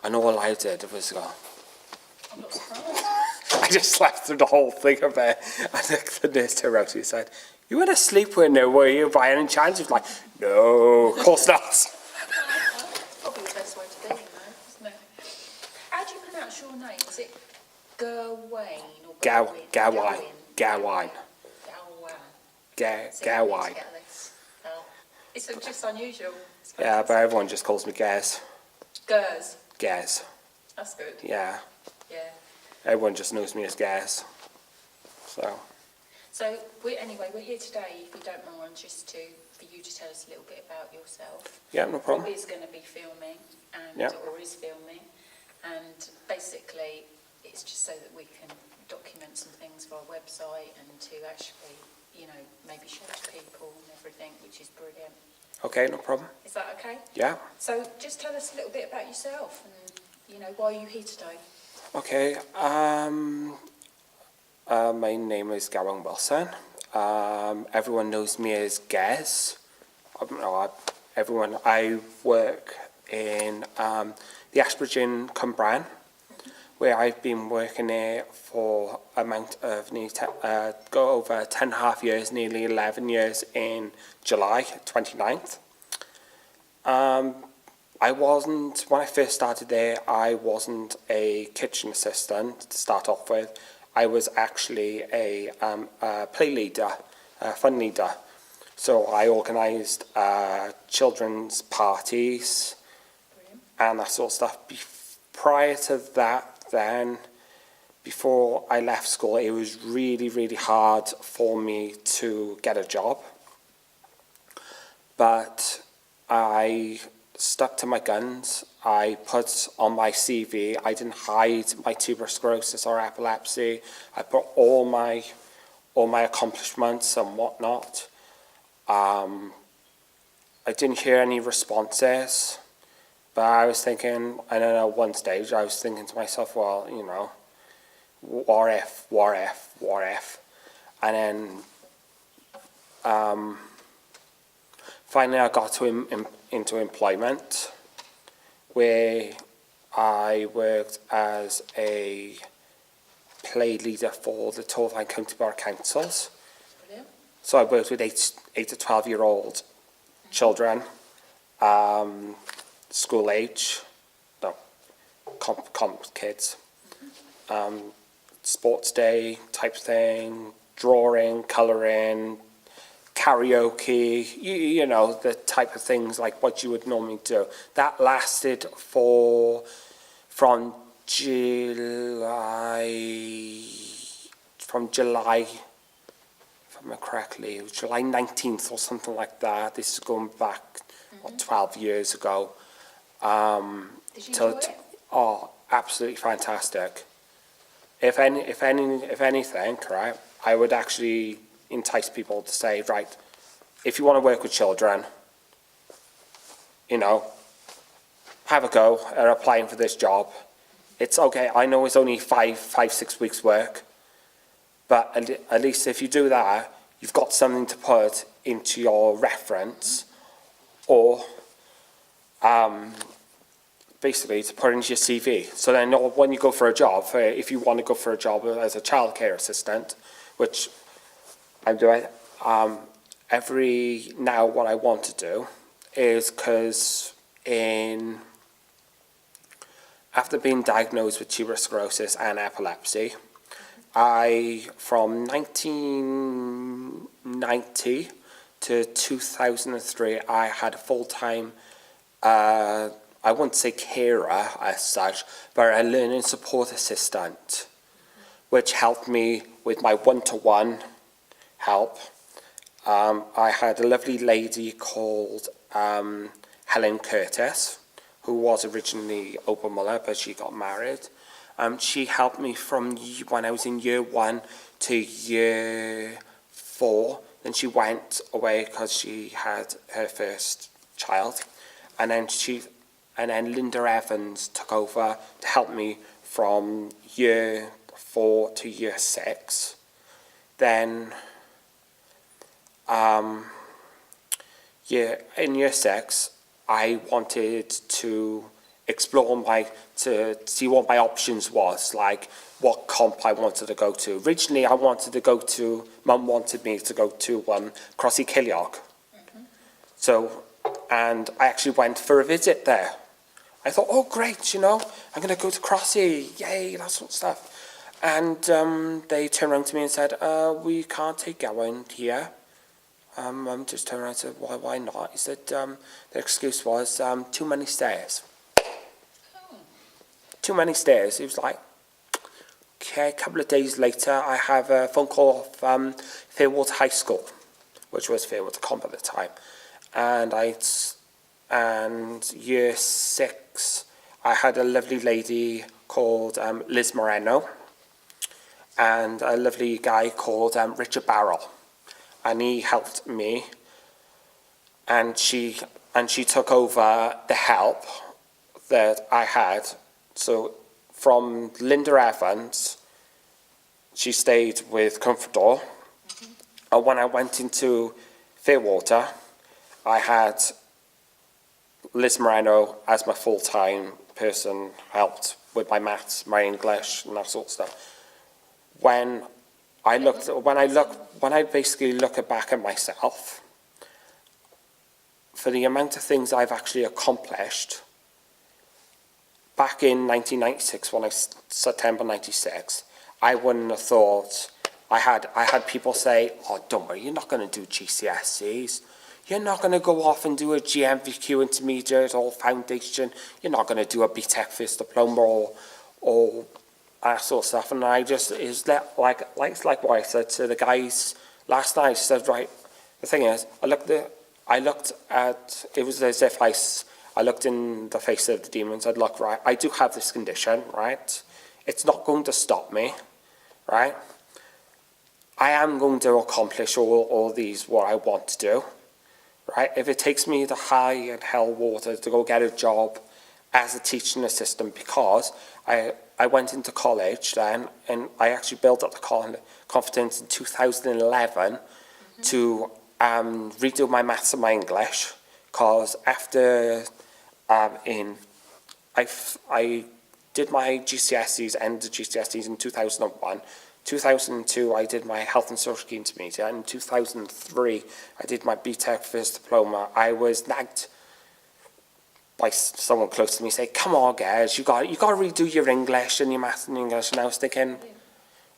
And all I did was go. I'm not surprised. I just slept through the whole thing of it. And the nurse turned around to me and said, "You were asleep when were you by any chance?" He was like, "No, of course not." Probably the best way to be, isn't it? How do you pronounce your name? Is it Gerwain or Gerwain. Gerwain. Gerwain. Gerwain. It's just unusual. Yeah, but everyone just calls me Gaz. Gers. Gaz. That's good. Yeah. Yeah. Everyone just knows me as Gaz. So we're here today, if you don't mind, just for you to tell us a little bit about yourself. Yeah, no problem. Rob is going to be filming, or is filming, and basically it's just so that we can document some things for our website and to actually, maybe show to people and everything, which is brilliant. Okay, no problem. Is that okay? Yeah. So just tell us a little bit about yourself and, why are you here today? Okay, my name is Gerwain Wilson. Everyone knows me as Gaz. I work in the Ashbridge Cumbrian, where I've been working there for amount of go over 10.5 years, nearly 11 years in July 29th. When I first started there, I wasn't a kitchen assistant to start off with. I was actually a play leader, a fun leader. So I organised children's parties and that sort of stuff. Prior to that, then, before I left school, it was really, really hard for me to get a job. But I stuck to my guns. I put on my CV, I didn't hide my tuberous sclerosis or epilepsy. I put all my accomplishments and whatnot. I didn't hear any responses, but I was thinking, I don't know, one stage I was thinking to myself, well, what if? And then finally I got into employment, where I worked as a play leader for the Gerwain County Borough Councils. Brilliant. So I worked with 8 to 12-year-old children, school age, comp kids, sports day type thing, drawing, colouring, karaoke, the type of things like what you would normally do. That lasted from July, if I remember correctly, it was July 19th or something like that. This is going back 12 years ago. Did you enjoy it? Oh, absolutely fantastic. If anything, right, I would actually entice people to say, right, if you want to work with children, have a go at applying for this job. It's okay, I know it's only 6 weeks work, but at least if you do that, you've got something to put into your reference, or basically to put into your CV. So then when you go for a job, if you want to go for a job as a childcare assistant, which I'm doing, what I want to do is, because after being diagnosed with tuberous sclerosis and epilepsy, from 1990 to 2003, I had a full-time, I wouldn't say carer as such, but a learning support assistant, which helped me with my one-to-one help. I had a lovely lady called Helen Curtis, who was originally Open Muller, but she got married. She helped me from when I was in year 1 to year 4. Then she went away because she had her first child, and then Linda Evans took over to help me from year 4 to year 6. Then in year 6, I wanted to explore to see what my options was, like what comp I wanted to go to. Originally, Mum wanted me to go to Crossy Killiog. So, and I actually went for a visit there. I thought, oh great, I'm going to go to Crossy, yay, that sort of stuff. And they turned around to me and said, we can't take Gerwain here. Mum just turned around and said, why not? He said, their excuse was too many stairs. Too many stairs. He was like, okay. A couple of days later, I have a phone call from Fairwater High School, which was Fairwater Comp at the time. And year 6, I had a lovely lady called Liz Moreno and a lovely guy called Richard Barrell. And he helped me, and she took over the help that I had. So from Linda Evans, she stayed with Comfortable. And when I went into Fairwater, I had Liz Moreno as my full-time person, helped with my maths, my English, and that sort of stuff. When I basically look back at myself, for the amount of things I've actually accomplished, back in 1996, September 96, I wouldn't have thought. I had people say, "Oh, don't worry, you're not going to do GCSEs. You're not going to go off and do a GMVQ intermediate or foundation. You're not going to do a BTEC first diploma or that sort of stuff." And I just like what I said to the guys last night. I said, right, the thing is, I looked at it was as if I looked in the face of the demons. I'd look, right, I do have this condition, right? It's not going to stop me, right? I am going to accomplish all these what I want to do, right? If it takes me the high and hell water to go get a job as a teaching assistant, because I went into college then, and I actually built up the confidence in 2011 to redo my maths and my English, because after I did my GCSEs, ended GCSEs in 2001. 2002, I did my health and social care intermediate. And in 2003, I did my BTEC first diploma. I was nagged by someone close to me, say, "Come on, guys, you got to redo your English and your maths and English." And I was thinking,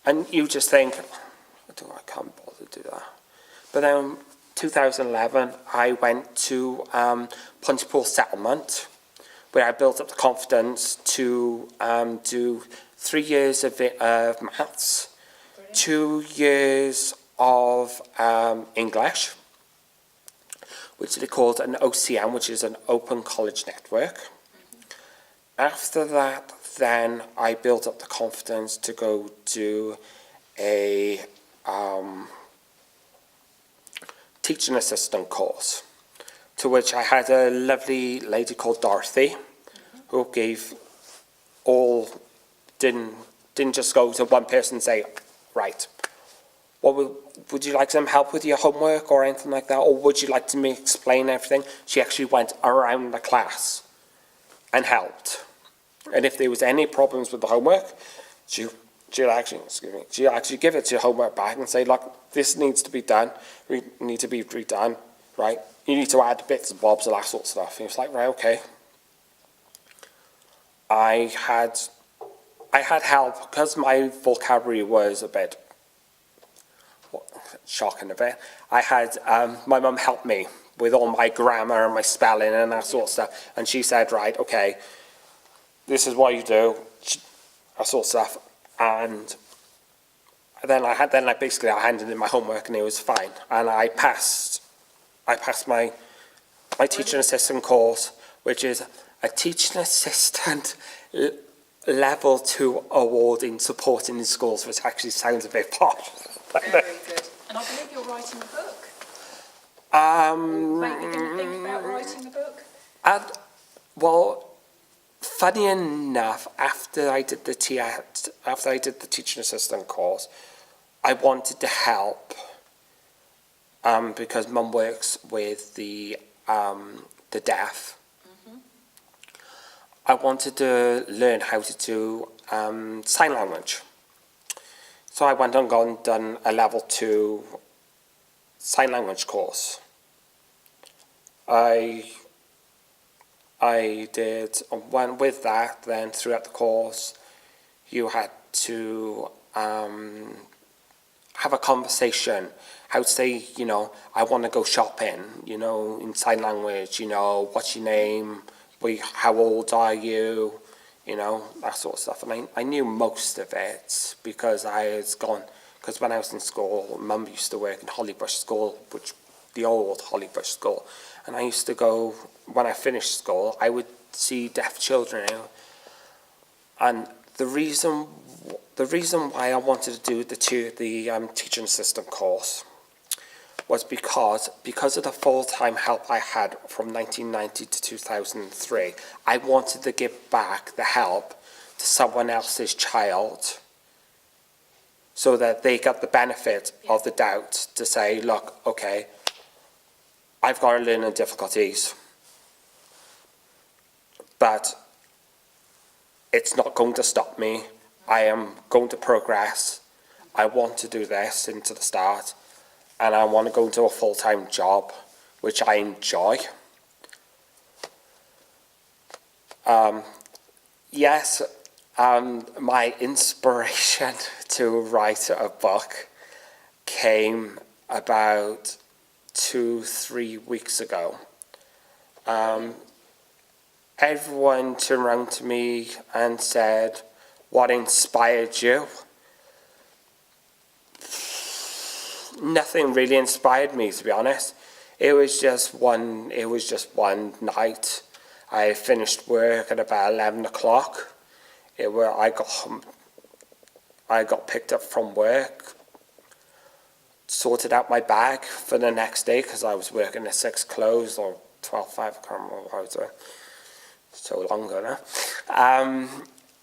and you just think, I can't bother to do that. But then 2011, I went to Pontypool Settlement, where I built up the confidence to do 3 years of maths, 2 years of English, which they called an OCM, which is an Open College Network. After that, then I built up the confidence to go do a teaching assistant course, to which I had a lovely lady called Dorothy, who didn't just go to one person and say, right, would you like some help with your homework or anything like that, or would you like to me explain everything? She actually went around the class and helped. And if there was any problems with the homework, she'll actually give it to your homework back and say, look, this needs to be done, need to be redone, right? You need to add bits and bobs and that sort of stuff. And it's like, right, okay. I had help because my vocabulary was a bit shocking a bit. I had my mum help me with all my grammar and my spelling and that sort of stuff. And she said, right, okay, this is what you do, that sort of stuff. And then I handed in my homework and it was fine. And I passed my teaching assistant course, which is a teaching assistant level 2 award in supporting in schools, which actually sounds a bit posh. Very good. And I believe you're writing a book. Maybe didn't think about writing a book? Well, funny enough, after I did the teaching assistant course, I wanted to help because Mum works with the deaf. I wanted to learn how to do sign language. So I went and done a level 2 sign language course. I did, with that, then throughout the course, you had to have a conversation, how to say, I want to go shopping, in sign language, what's your name, how old are you, that sort of stuff. And I knew most of it because because when I was in school, Mum used to work in Hollybush School, which the old Hollybush School, and I used to go, when I finished school, I would see deaf children, and the reason why I wanted to do the teaching assistant course was because of the full-time help I had from 1990 to 2003. I wanted to give back the help to someone else's child so that they got the benefit of the doubt to say, look, okay, I've got learning difficulties, but it's not going to stop me. I am going to progress. I want to do this into the start, and I want to go into a full-time job, which I enjoy. Yes, my inspiration to write a book came about 2-3 weeks ago. Everyone turned around to me and said, what inspired you? Nothing really inspired me, to be honest. It was just one night. I finished work at about 11 o'clock. I got picked up from work, sorted out my bag for the next day because I was working at 6 closed or 12:05, I can't remember what I was doing. So long ago now.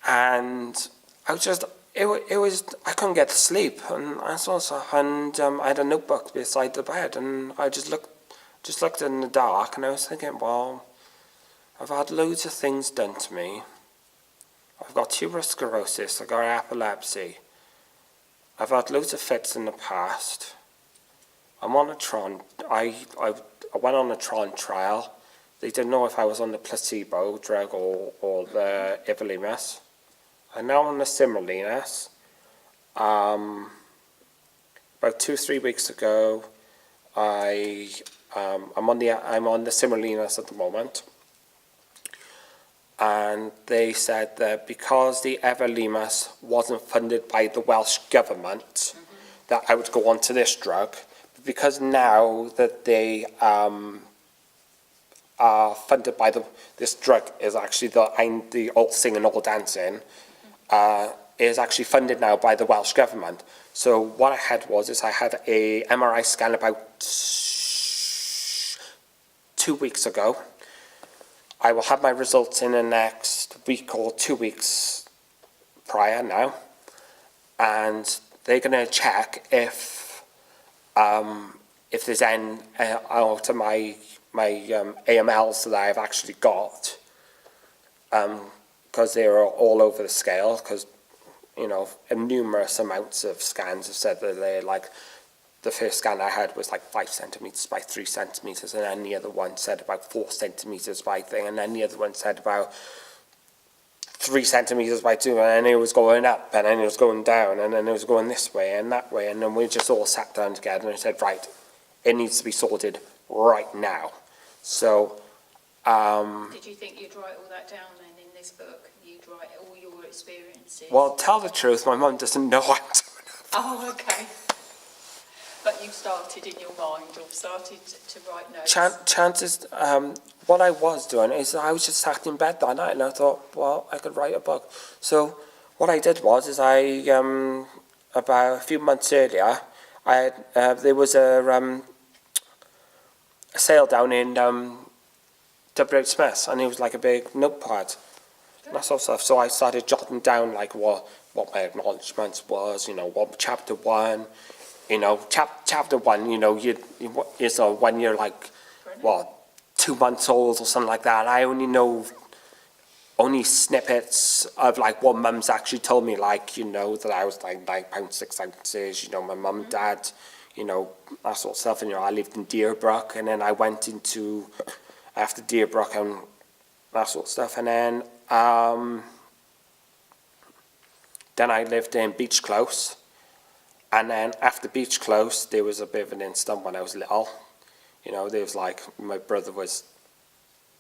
And I was just, I couldn't get to sleep, and I had a notebook beside the bed, and I just looked in the dark, and I was thinking, well, I've had loads of things done to me. I've got tuberous sclerosis, I've got epilepsy, I've had loads of fits in the past. I'm on a Tron, I went on a Tron trial. They didn't know if I was on the placebo drug or the everolimus. I'm now on the sirolimus. About 2-3 weeks ago, I'm on the sirolimus at the moment, and they said that because the everolimus wasn't funded by the Welsh government, that I would go on to this drug. Because now that they are funded by this drug is actually the all singing, all dancing, is actually funded now by the Welsh government. So what I had I had a MRI scan about 2 weeks ago. I will have my results in the next week or 2 weeks prior now, and they're going to check if there's any out of my AMLs that I've actually got, because they're all over the scale, because numerous amounts of scans have said that they're like, the first scan I had was like 5 centimetres by 3 centimetres, and then the other one said about 4 centimetres by thing, and then the other one said about 3 centimetres by 2, and then it was going up, and then it was going down, and then it was going this way and that way, and then we just all sat down together and said, right, it needs to be sorted right now. So, did you think you'd write all that down then in this book? You'd write all your experiences? Well, tell the truth, my mum doesn't know I'm doing it. Oh, okay. But you've started in your mind, or started to write notes? Chances, what I was doing is I was just sat in bed that night, and I thought, well, I could write a book. So what I did was about a few months earlier, there was a sale down in Tuberous, and it was like a big notepad. And that sort of stuff. So I started jotting down like what my acknowledgements was, what chapter 1, chapter 1, when you're like, 2 months old or something like that. I only know only snippets of like what mum's actually told me, like, you know, that I was like 9 pounds 6 ounces, you know, my mum, dad, you know, that sort of stuff. And, you know, I lived in Deerbrook, and then I went into, after Deerbrook and that sort of stuff. And then I lived in Beach Close. And then after Beach Close, there was a bit of an incident when I was little. You know, there was like, my brother was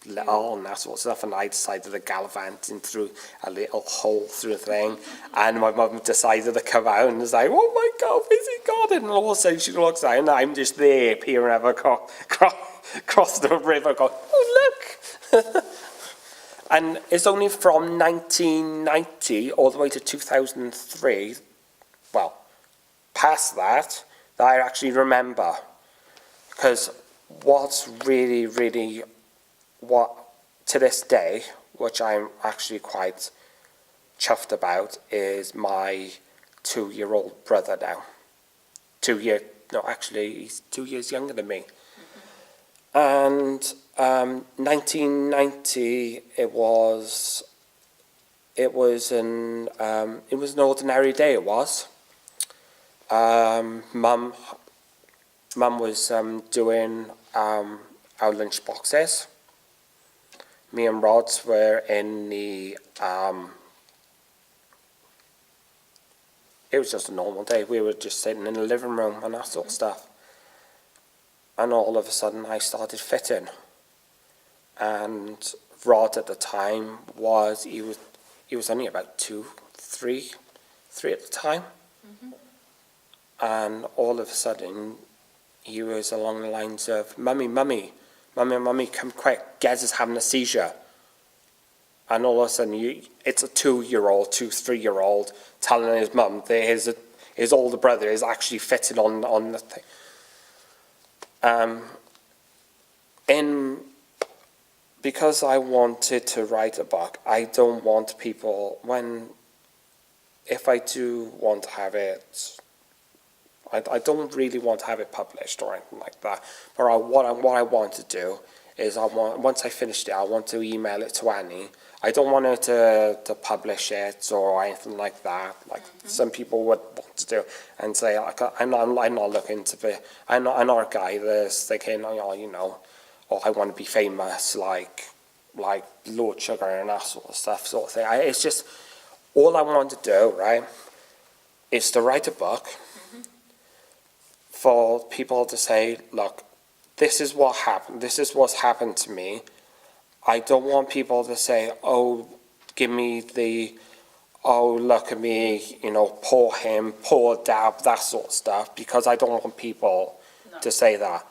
little and that sort of stuff, and I decided to gallivant in through a little hole through the thing, and my mum decided to come out and was like, oh my God, where's he gone? And all of a sudden she looks out and I'm just there peering over across the river going, oh look. And it's only from 1990 all the way to 2003, well, past that I actually remember. Because what's really, really, what to this day, which I'm actually quite chuffed about, is my 2-year-old brother now. He's 2 years younger than me. And 1990, it was an ordinary day. It was. Mum was doing our lunch boxes. Me and Rods were in the, it was just a normal day. We were just sitting in the living room and that sort of stuff. And all of a sudden I started fitting. And Rod at the time he was only about 3 at the time. And all of a sudden he was along the lines of, Mummy, come quick, Gez is having a seizure. And all of a sudden, it's a 2-year-old, 3-year-old telling his mum that his older brother is actually fitted on the thing. Because I wanted to write a book, I don't want people, if I do want to have it, I don't really want to have it published or anything like that. But what I want to do is once I finished it, I want to email it to Annie. I don't want her to publish it or anything like that, like some people would want to do, and say, I'm not looking to be. I'm not a guy that's thinking, I want to be famous like Lord Sugar and that sort of stuff, sort of thing. It's just all I want to do, right, is to write a book. For people to say, look, this is what happened. This is what's happened to me. I don't want people to say, oh, give me oh, look at me, poor him, poor Dab, that sort of stuff, because I don't want people to say that.